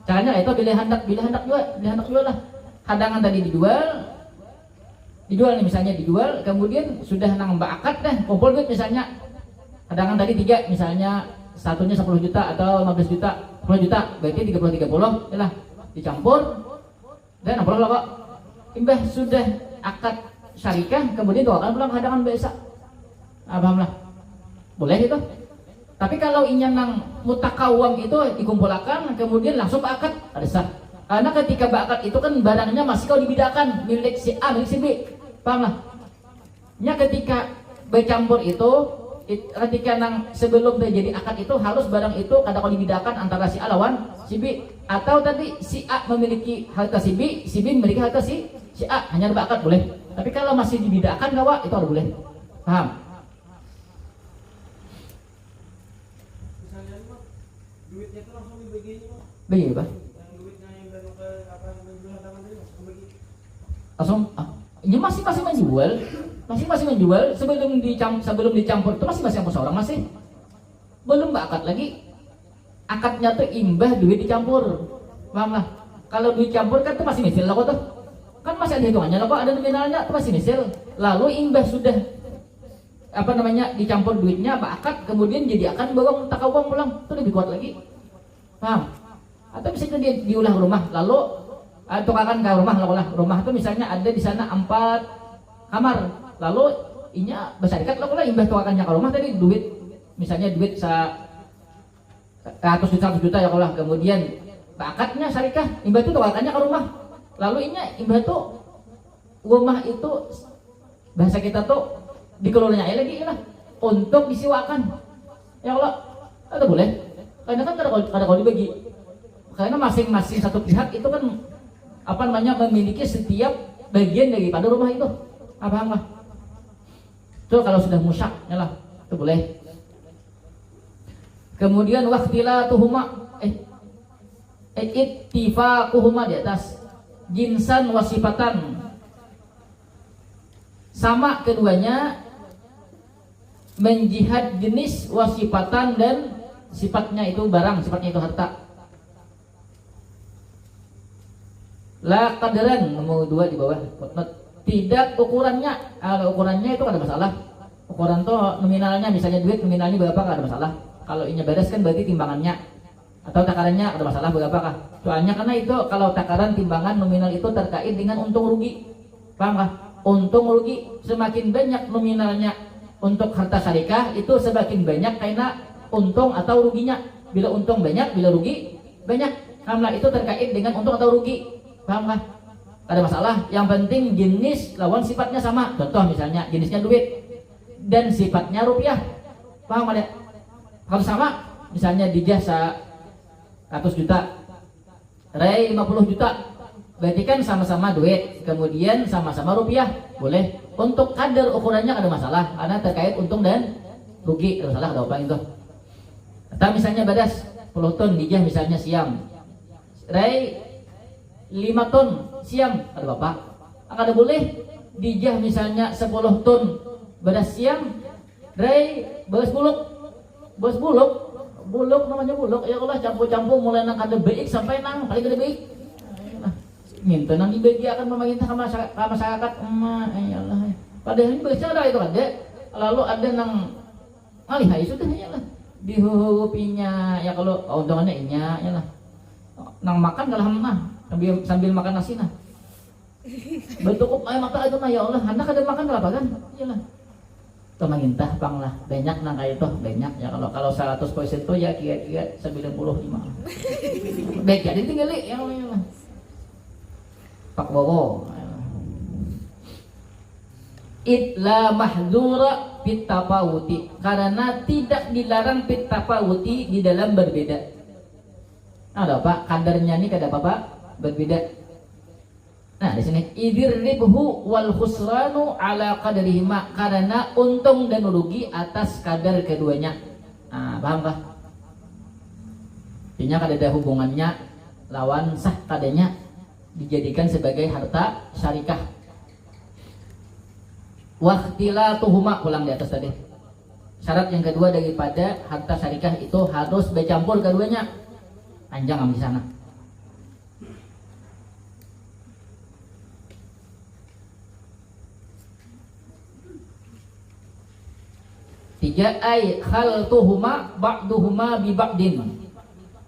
Caranya itu bila hendak jual lah. Hadangan tadi dijual nih misalnya dijual, kemudian sudah nambah akad dah, kumpul duit misalnya. Hadangan tadi 3 misalnya, satunya 10 juta atau 15 juta, 10 juta, berarti 30 ya lah, dicampur dan 60 lah kok. Imbah sudah akad syarikah, kemudian tuh akan pulang hadangan biasa. Paham lah. Boleh itu. Tapi kalau nang mutakawam itu dikumpulkan, kemudian langsung akad, ada sah. Karena ketika akad itu kan barangnya masih kau dibedakan milik si A, milik si B. Paham lah. Nya ketika bercampur itu, ketika nang sebelum terjadi akad itu harus barang itu kada kau dibedakan antara si A lawan si B. Atau tadi si A memiliki harta si B memiliki harta si A, hanya ada akad boleh. Tapi kalau masih dibedakan kawa itu harus boleh. Paham? Misalnya Pak, duitnya itu langsung dibagi Pak. Bagi apa? Yang duitnya yang baru ke apa yang menjual hadangan tadi langsung bagi. Langsung ini masing-masing menjual sebelum dicampur itu masing-masing seorang masih belum akad lagi. Akadnya tuh imbah duit dicampur. Paham lah. Kalau duit campur kan tuh masih misil lah kok tuh. Kan masih ada hitungannya lah kok, ada nominalnya tuh masih misil. Lalu imbah sudah dicampur duitnya akad, kemudian jadi akan bawa takawam pulang, itu lebih kuat lagi. Paham? Atau misalnya dia diulah rumah, lalu tukaran ke rumah itu misalnya ada di sana 4 kamar, lalu inya bersarikat lah imbah tukarannya ke rumah tadi duit, misalnya duit 100 juta ya kalau kemudian akadnya syarikah, imbah itu tukarannya ke rumah, lalu imbah itu rumah itu bahasa kita tuh dikelolanya lagi lah untuk disiwakan ya Allah, ada boleh karena kan kada kalau dibagi, karena masing-masing satu pihak itu kan memiliki setiap bagian daripada rumah itu. Paham lah. Itu kalau sudah musyak ya lah, itu boleh. Kemudian waqtilatuhuma ittifaquhuma di atas jinsan wasifatan, sama keduanya menjihad jenis wasifatan dan sifatnya itu barang, sifatnya itu harta. La qadaran nomor 2 di bawah footnote, tidak ukurannya. Kalau ukurannya itu ada masalah. Ukuran tuh nominalnya misalnya duit nominalnya berapa ada masalah. Kalau ini beres kan berarti timbangannya atau takarannya ada masalah berapakah? Soalnya karena itu kalau takaran timbangan nominal itu terkait dengan untung rugi. Paham kah? Untung rugi semakin banyak nominalnya untuk harta syarikah itu semakin banyak karena untung atau ruginya. Bila untung banyak, bila rugi banyak. Karena itu terkait dengan untung atau rugi. Paham kah? Ada masalah. Yang penting jenis lawan sifatnya sama. Contoh misalnya jenisnya duit dan sifatnya rupiah. Paham ada? Kalau sama, misalnya di jasa 100 juta, Ray 50 juta, berarti kan sama-sama duit, kemudian sama-sama rupiah, boleh. Untuk kadar ukurannya ada masalah, karena terkait untung dan rugi, ada masalah, ada apa itu. Atau misalnya badas 10 ton dijah misalnya siam, Ray 5 ton siam, ada bapak, ada boleh dijah misalnya 10 ton badas siam, Ray beras buluk, bulog namanya bulog ya Allah, campur-campur mulai nang kada baik sampai nang paling kada baik. Minta nang dibagiakan pemerintah ke masyarakat ya Allah. Padahal ini bercara itu ada, lalu ada nang alihai sudah ya lah dihurupinya ya kalau untungannya inya ya lah. Nang makan kalah mah sambil makan nasi nah. Bertukup air mata itu nah ya Allah, hendak ada makan berapa kan? Iyalah. Pemerintah pang lah banyak nang kayak itu banyak ya kalau 100% itu ya kira-kira 95. Baik jadi tinggal ya Allah. Pak Bowo. Itla mahdura fit tafawuti, karena tidak dilarang fit tafawuti di dalam berbeda. Ada Pak kadarnya nih kada apa-apa berbeda. Nah di sini idir ribhu wal khusranu ala qadarihima, karena untung dan rugi atas kadar keduanya. Paham kah? Artinya kada ada hubungannya lawan sah kadanya dijadikan sebagai harta syarikah. Waqtilatuhuma, ulang di atas tadi. Syarat yang kedua daripada harta syarikah itu harus bercampur keduanya. Panjang di sana. Tiga ay khaltuhuma ba'duhuma bi ba'din,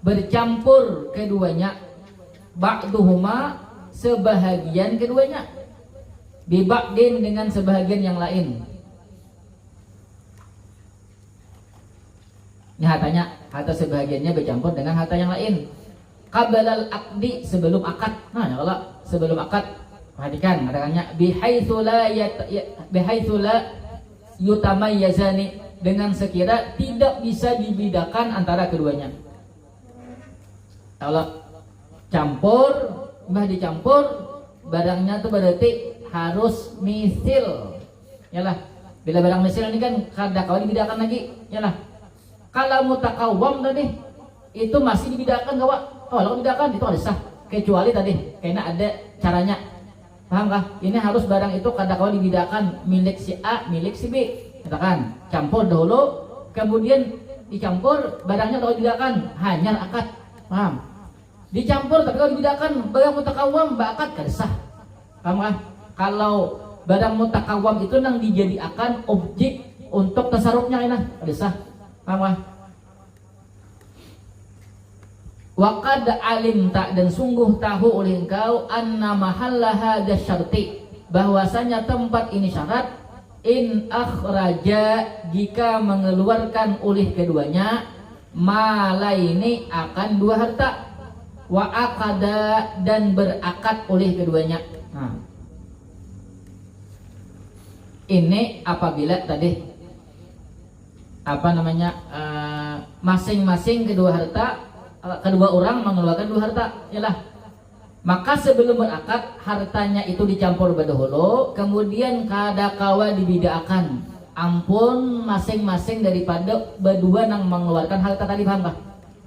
bercampur keduanya, ba'duhuma sebahagian keduanya, bi ba'din dengan sebahagian yang lain. Ini harta sebahagiannya bercampur dengan harta yang lain. Qabalal aqdi, sebelum akad. Nah kalau sebelum akad perhatikan katakannya bihaitsu la yutamayyazani, dengan sekira tidak bisa dibedakan antara keduanya. Kalau campur, dicampur barangnya itu berarti harus misil. Yalah, bila barang misil ini kan kada kau dibedakan lagi. Yalah. Kalau mutakawwam tadi itu masih dibedakan kawan. Kalau dibedakan itu ada sah, kecuali tadi karena ada caranya. Paham kah? Ini harus barang itu kada kau dibedakan milik si A, milik si B. Katakan campur dahulu, kemudian dicampur barangnya kalau dibedakan hanya akad. Paham? Dicampur tapi kalau dibedakan barang mutakawwam akad kada sah. Paham kah? Kalau barang mutakawwam itu nang dijadikan objek untuk tasarrufnya ini kada sah. Paham kah? Waqad alimta, dan sungguh tahu oleh engkau anna mahalla hadza syarti, bahwasanya tempat ini syarat, in akhraja, jika mengeluarkan oleh keduanya, malaini akan dua harta, wa aqada, dan berakad oleh keduanya. Nah, ini apabila tadi masing-masing kedua orang mengeluarkan dua harta, yalah. Maka sebelum berakad hartanya itu dicampur berdahulu, kemudian kada kawa dibedakan. Ampun masing-masing daripada berdua nang mengeluarkan harta tadi, paham kah?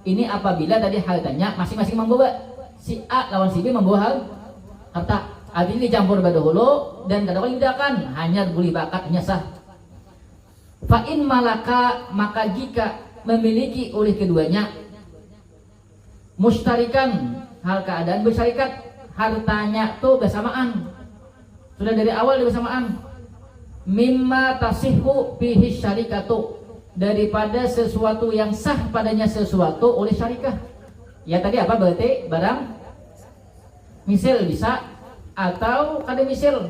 Ini apabila tadi hartanya masing-masing membawa, si A lawan si B membawa harta. Artinya dicampur berdahulu dan kada kawa dibedakan, hanya boleh berakadnya sah. Fa'in malaka, maka jika memiliki oleh keduanya, mustarikan, hal keadaan bersyarikat, hartanya tuh bersamaan, sudah dari awal bersamaan. Mimma tasihhu fihi syarikatu, daripada sesuatu yang sah padanya sesuatu oleh syarikah. Ya tadi apa berarti barang misil bisa atau kada misil,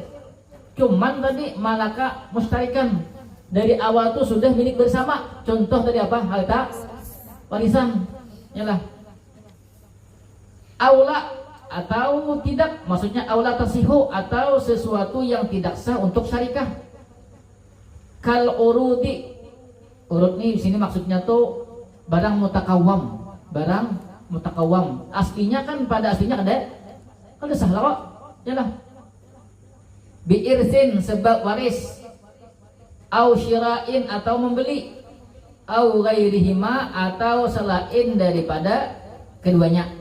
cuman tadi malaka mustarikan, dari awal tuh sudah milik bersama. Contoh tadi apa? Harta warisan, yalah. Aula atau tidak, maksudnya aula tasihu, atau sesuatu yang tidak sah untuk syarikah. Kal urudi, urut nih di sini maksudnya tuh barang mutakawam, aslinya kan pada aslinya kada sah lah kok, yalah. Biirsin, sebab waris, au syira'in, atau membeli, au ghairihima, atau selain daripada keduanya.